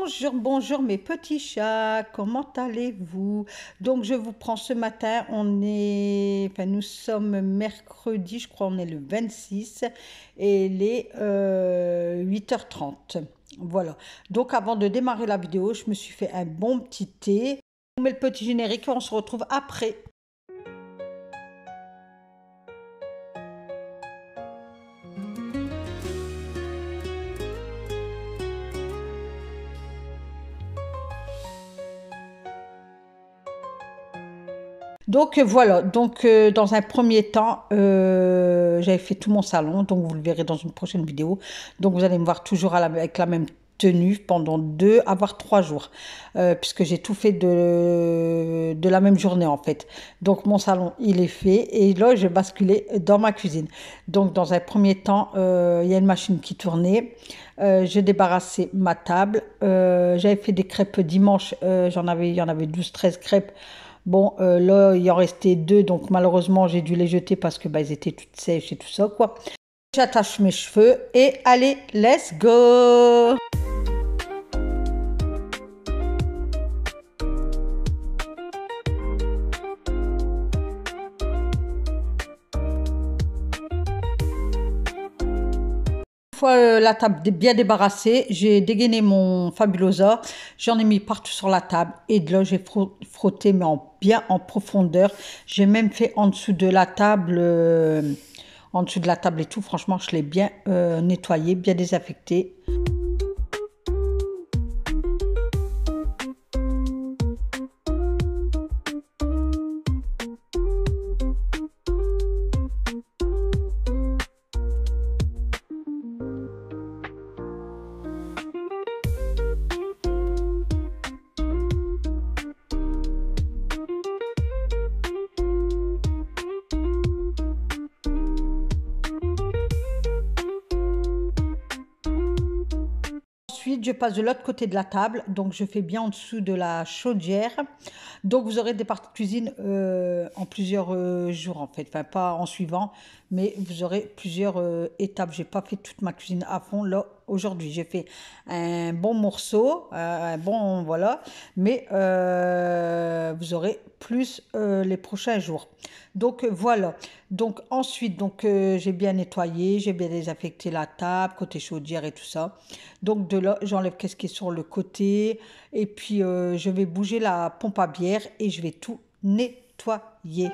Bonjour, bonjour mes petits chats, comment allez-vous? Donc je vous prends ce matin, nous sommes mercredi, je crois on est le 26 et il est 8h30. Voilà, donc avant de démarrer la vidéo, je me suis fait un bon petit thé. On met le petit générique et on se retrouve après. Donc voilà, dans un premier temps, j'avais fait tout mon salon, donc vous le verrez dans une prochaine vidéo. Donc vous allez me voir toujours avec la même tenue pendant 2 à voire 3 jours, puisque j'ai tout fait de la même journée en fait. Donc mon salon, il est fait et là, je vais basculer dans ma cuisine. Donc dans un premier temps, il y a une machine qui tournait. J'ai débarrassé ma table. J'avais fait des crêpes dimanche, il y en avait 12-13 crêpes. Bon, là, il en restait 2, donc malheureusement, j'ai dû les jeter parce que ils étaient toutes sèches et tout ça, quoi. J'attache mes cheveux et allez, let's go! Une fois la table bien débarrassée, j'ai dégainé mon Fabulosa, j'en ai mis partout sur la table et de là j'ai frotté mais bien en profondeur. J'ai même fait en dessous de la table, et tout. Franchement, je l'ai bien nettoyé, bien désaffecté. Ensuite, je passe de l'autre côté de la table, donc je fais bien en dessous de la chaudière. Donc vous aurez des parties de cuisine en plusieurs jours en fait, enfin pas en suivant, mais vous aurez plusieurs étapes. J'ai pas fait toute ma cuisine à fond là aujourd'hui. J'ai fait un bon morceau, un bon voilà, mais vous aurez plus les prochains jours. Donc voilà. Donc ensuite, j'ai bien nettoyé, j'ai bien désaffecté la table, côté chaudière et tout ça. Donc de là, j'enlève qu'est-ce qui est sur le côté et puis je vais bouger la pompe à bière et je vais tout nettoyer.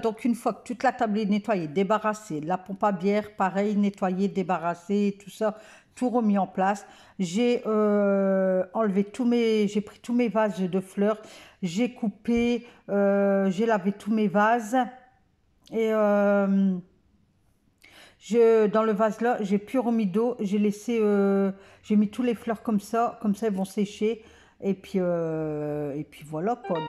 Donc une fois que toute la table est nettoyée, débarrassée, la pompe à bière, pareil, nettoyée, débarrassée, tout ça, tout remis en place. J'ai j'ai pris tous mes vases de fleurs, j'ai coupé, j'ai lavé tous mes vases et dans le vase là, j'ai plus remis d'eau, j'ai laissé, j'ai mis tous les fleurs comme ça elles vont sécher et puis voilà quoi.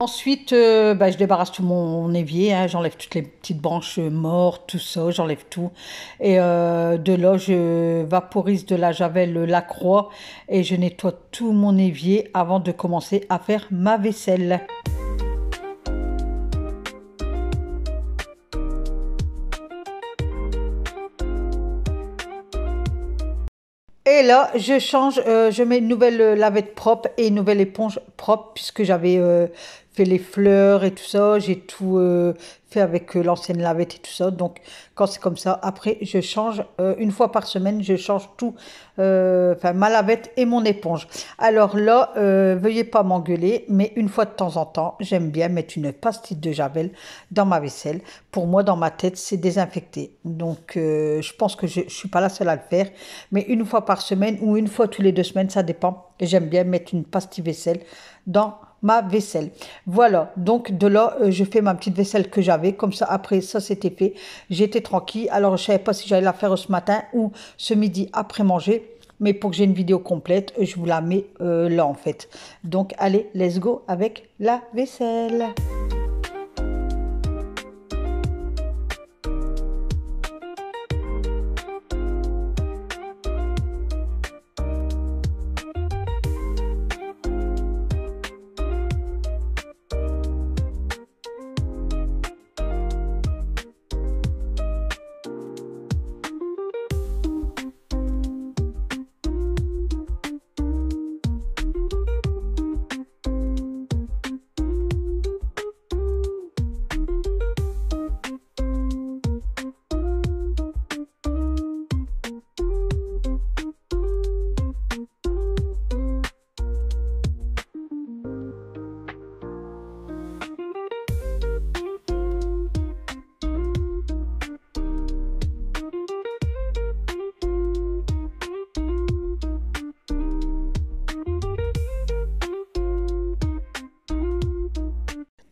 Ensuite, je débarrasse tout mon évier, hein, j'enlève toutes les petites branches mortes, tout ça, j'enlève tout. Et de là, je vaporise de la javel Lacroix et je nettoie tout mon évier avant de commencer à faire ma vaisselle. Et là, je change, je mets une nouvelle lavette propre et une nouvelle éponge propre puisque j'avais fait les fleurs et tout ça. J'ai tout fait avec l'ancienne lavette et tout ça. Donc, quand c'est comme ça, après, je change une fois par semaine, je change tout, enfin ma lavette et mon éponge. Alors là, veuillez pas m'engueuler, mais une fois de temps en temps, j'aime bien mettre une pastille de Javel dans ma vaisselle. Pour moi, dans ma tête, c'est désinfecté. Donc, je pense que je suis pas la seule à le faire, mais une fois par semaine ou une fois tous les 2 semaines, ça dépend. Et j'aime bien mettre une pastille vaisselle dans ma vaisselle. Voilà, donc de là, je fais ma petite vaisselle que j'avais. Comme ça, après, ça c'était fait. J'étais tranquille. Alors, je savais pas si j'allais la faire ce matin ou ce midi après manger. Mais pour que j'ai une vidéo complète, je vous la mets là en fait. Donc, allez, let's go avec la vaisselle.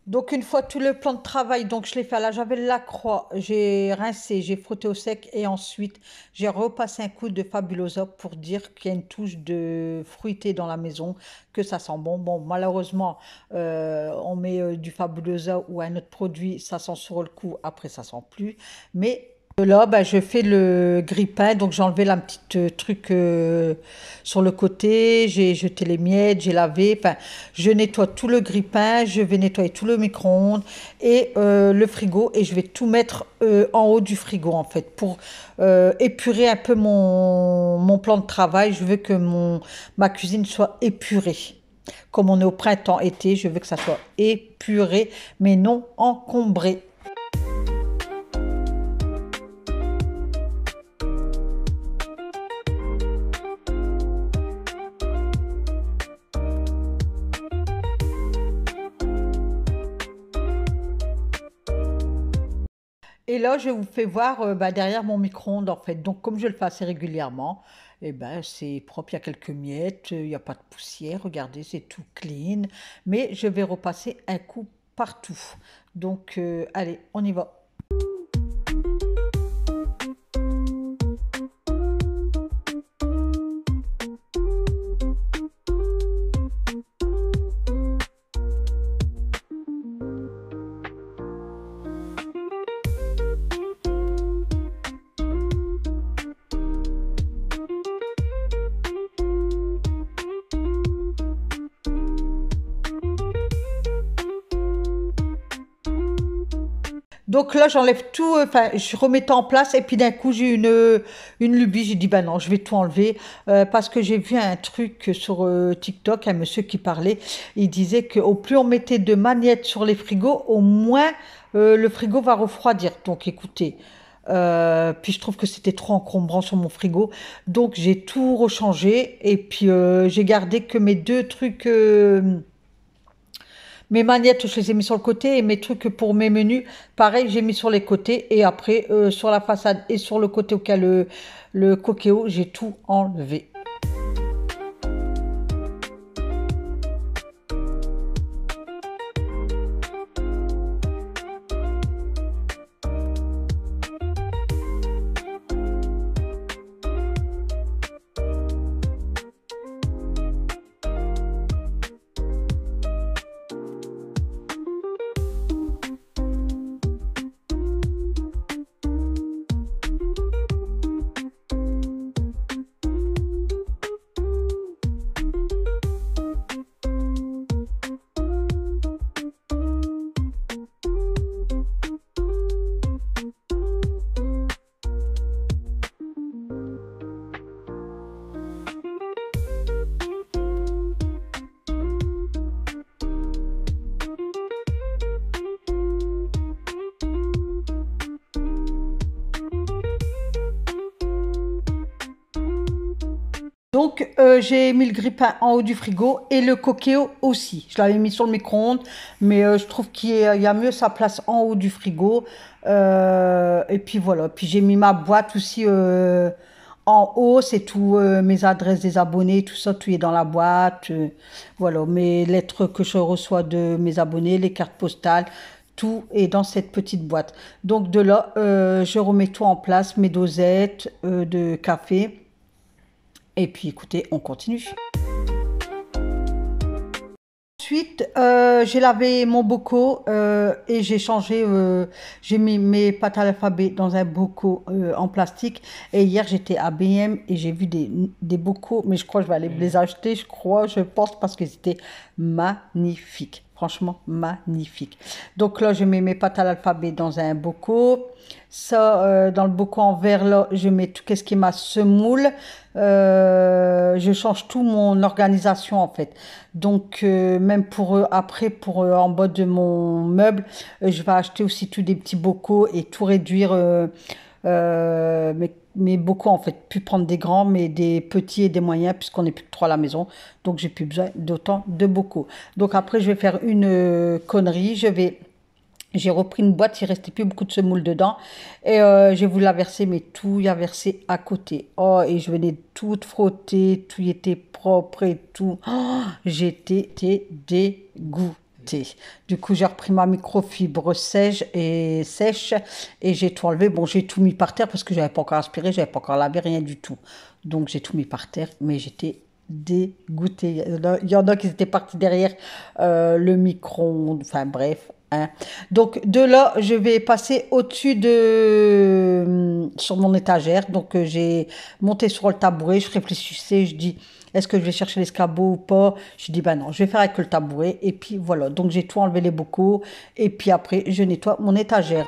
Donc une fois tout le plan de travail, donc je l'ai fait à la javel la croix, j'ai rincé, j'ai frotté au sec et ensuite j'ai repassé un coup de Fabulosa pour dire qu'il y a une touche de fruité dans la maison, que ça sent bon. Bon, malheureusement, on met du Fabulosa ou un autre produit, ça sent sur le coup, après ça sent plus. Mais là, bah, je fais le grille-pain, donc j'ai enlevé la petite truc sur le côté, j'ai jeté les miettes, j'ai lavé, enfin, je nettoie tout le grille-pain, je vais nettoyer tout le micro-ondes et le frigo et je vais tout mettre en haut du frigo en fait pour épurer un peu mon plan de travail. Je veux que ma cuisine soit épurée. Comme on est au printemps-été, je veux que ça soit épuré, mais non encombré. Et là, je vous fais voir bah, derrière mon micro-ondes en fait. Donc, comme je le fais assez régulièrement, eh ben, c'est propre, il y a quelques miettes, il n'y a pas de poussière. Regardez, c'est tout clean. Mais je vais repasser un coup partout. Donc, allez, on y va. Donc là, j'enlève tout, enfin, je remets tout en place et puis d'un coup, j'ai une lubie. J'ai dit, bah non, je vais tout enlever parce que j'ai vu un truc sur TikTok, un monsieur qui parlait. Il disait qu'au plus on mettait de magnettes sur les frigos, au moins le frigo va refroidir. Donc écoutez, puis je trouve que c'était trop encombrant sur mon frigo. Donc j'ai tout rechangé et puis j'ai gardé que mes deux trucs. Mes magnettes, je les ai mis sur le côté et mes trucs pour mes menus, pareil, j'ai mis sur les côtés et après sur la façade et sur le côté auquel le coquéo, j'ai tout enlevé. Donc, j'ai mis le grille-pain en haut du frigo et le Cookéo aussi. Je l'avais mis sur le micro-ondes, mais je trouve qu'il y a mieux sa place en haut du frigo. Et puis voilà. Puis j'ai mis ma boîte aussi en haut. C'est tout, mes adresses des abonnés, tout ça, tout est dans la boîte. Voilà, mes lettres que je reçois de mes abonnés, les cartes postales. Tout est dans cette petite boîte. Donc de là, je remets tout en place, mes dosettes de café. Et puis écoutez, on continue. Ensuite, j'ai lavé mon bocaux et j'ai changé, j'ai mis mes pâtes à l'alphabet dans un bocaux en plastique. Et hier, j'étais à BM et j'ai vu des bocaux, mais je crois que je vais aller les acheter, je pense, parce qu'ils étaient magnifiques. Franchement, magnifique. Donc là, je mets mes pâtes à l'alphabet dans un bocaux. Ça, dans le bocaux en verre, là, je mets tout ce qui est ma semoule. Je change tout mon organisation, en fait. Donc, même pour après, pour en bas de mon meuble, je vais acheter aussi tous des petits bocaux et tout réduire. Mes bocaux, en fait, plus prendre des grands, mais des petits et des moyens, puisqu'on n'est plus que trois à la maison. Donc, j'ai plus besoin d'autant de bocaux. Donc, après, je vais faire une connerie. J'ai repris une boîte, il restait plus beaucoup de semoule dedans. Et j'ai voulu la verser, mais tout y a versé à côté. Oh, et je venais tout frotter, tout y était propre et tout. Oh, j'étais dégoûtée. Du coup, j'ai repris ma microfibre sèche et j'ai tout enlevé. Bon, j'ai tout mis par terre parce que j'avais pas encore aspiré, j'avais pas encore lavé, rien du tout. Donc, j'ai tout mis par terre, mais j'étais dégoûtée. Il y en a qui étaient partis derrière le micro-ondes. Enfin, bref. Hein. Donc de là, je vais passer au-dessus sur mon étagère. Donc j'ai monté sur le tabouret, je réfléchissais, je dis est-ce que je vais chercher l'escabeau ou pas? Je dis ben non, je vais faire avec le tabouret et puis voilà. Donc j'ai tout enlevé les bocaux et puis après je nettoie mon étagère.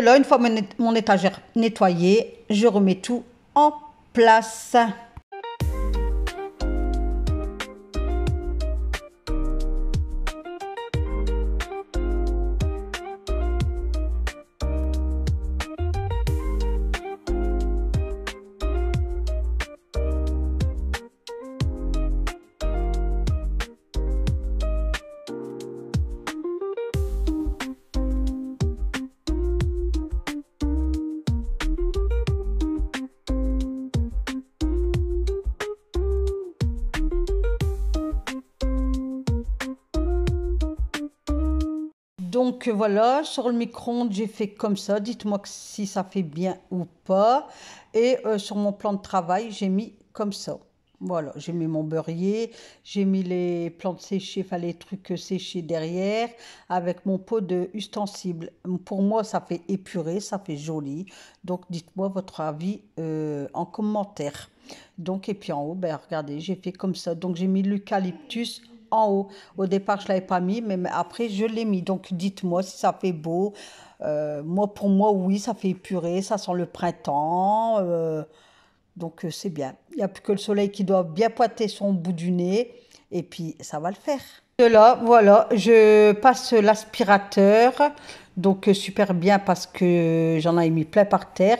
Là, une fois mon étagère nettoyée, je remets tout en place. Donc voilà, sur le micro-ondes, j'ai fait comme ça. Dites-moi si ça fait bien ou pas. Et sur mon plan de travail, j'ai mis comme ça. Voilà, j'ai mis mon beurrier, j'ai mis les plantes séchées, enfin les trucs séchés derrière, avec mon pot de ustensiles. Pour moi, ça fait épuré, ça fait joli. Donc dites-moi votre avis en commentaire. Donc, et puis en haut, ben regardez, j'ai fait comme ça. Donc j'ai mis l'eucalyptus en haut. Au départ, je ne l'avais pas mis, mais après, je l'ai mis. Donc, dites-moi si ça fait beau. Moi, pour moi, oui, ça fait épuré, ça sent le printemps. Donc, c'est bien. Il n'y a plus que le soleil qui doit bien pointer son bout du nez. Et puis, ça va le faire. De là, voilà, je passe l'aspirateur. Donc, super bien parce que j'en ai mis plein par terre.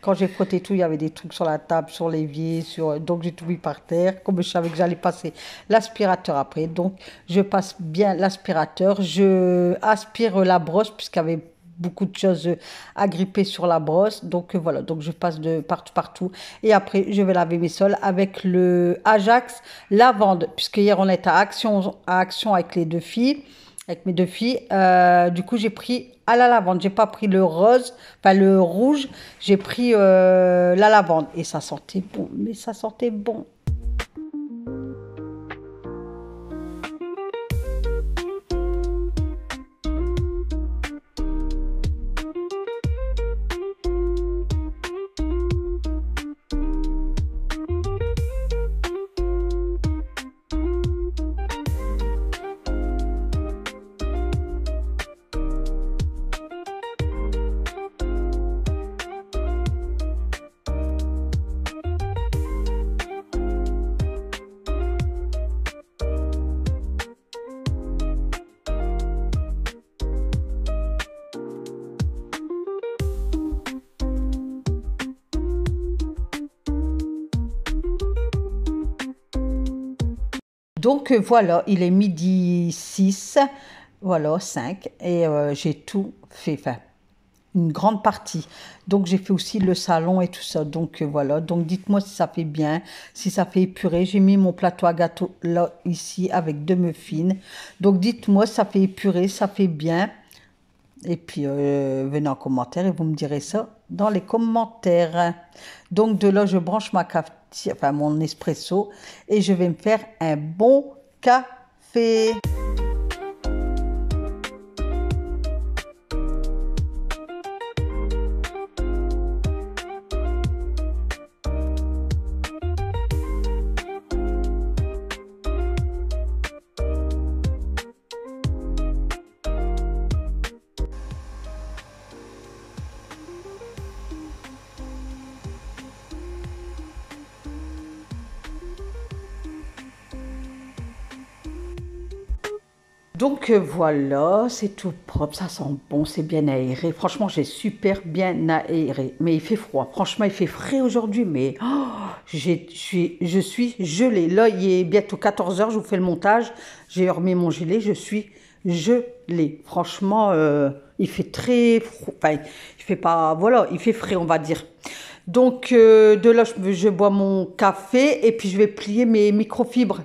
Quand j'ai frotté tout, il y avait des trucs sur la table, sur l'évier, donc j'ai tout mis par terre. Comme je savais que j'allais passer l'aspirateur après. Donc, je passe bien l'aspirateur. Je aspire la brosse puisqu'il y avait beaucoup de choses à gripper sur la brosse. Donc voilà, donc je passe de partout. Et après, je vais laver mes sols avec le Ajax lavande, puisque hier on était à Action avec les deux filles, avec mes deux filles. Du coup, j'ai pris à la lavande. J'ai pas pris le rose, enfin le rouge. J'ai pris la lavande et ça sentait bon, mais ça sentait bon. Donc voilà, il est midi 6, voilà 5, et j'ai tout fait, enfin une grande partie. Donc j'ai fait aussi le salon et tout ça. Donc voilà, donc dites-moi si ça fait bien, si ça fait épuré. J'ai mis mon plateau à gâteau là, ici, avec deux muffins. Donc dites-moi si ça fait épuré, ça fait bien. Et puis venez en commentaire et vous me direz ça dans les commentaires. Donc de là, je branche ma cafetière, enfin mon espresso, et je vais me faire un bon café. Donc voilà, c'est tout propre, ça sent bon, c'est bien aéré. Franchement, j'ai super bien aéré. Mais il fait froid. Franchement, il fait frais aujourd'hui, mais oh, je suis gelée. Là, il est bientôt 14 h, je vous fais le montage. J'ai remis mon gilet, je suis gelée. Franchement, il fait très froid. Enfin, il fait pas, voilà, il fait frais, on va dire. Donc de là, je bois mon café et puis je vais plier mes microfibres.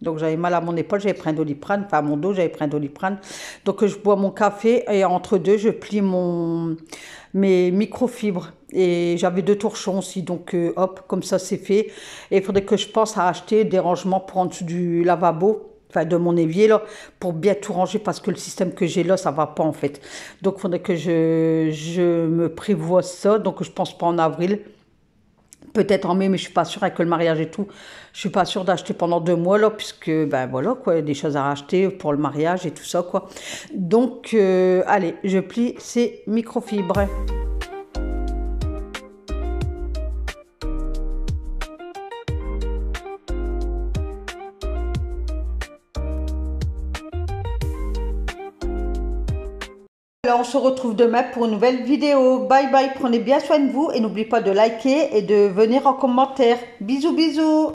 Donc j'avais mal à mon épaule, j'avais pris un Doliprane, enfin à mon dos, j'avais pris un Doliprane. Donc je bois mon café et entre deux, je plie mes microfibres. Et j'avais deux torchons aussi, donc hop, comme ça c'est fait. Et il faudrait que je pense à acheter des rangements pour en dessous du lavabo, enfin de mon évier là, pour bien tout ranger parce que le système que j'ai là, ça va pas en fait. Donc il faudrait que je me prévoie ça, donc je pense pas en avril. Peut-être en mai, mais je suis pas sûre avec le mariage et tout. Je suis pas sûre d'acheter pendant 2 mois là, puisque ben voilà quoi, il y a des choses à racheter pour le mariage et tout ça quoi. Donc allez, je plie ces microfibres. Alors, on se retrouve demain pour une nouvelle vidéo. Bye bye, prenez bien soin de vous et n'oubliez pas de liker et de venir en commentaire. Bisous bisous.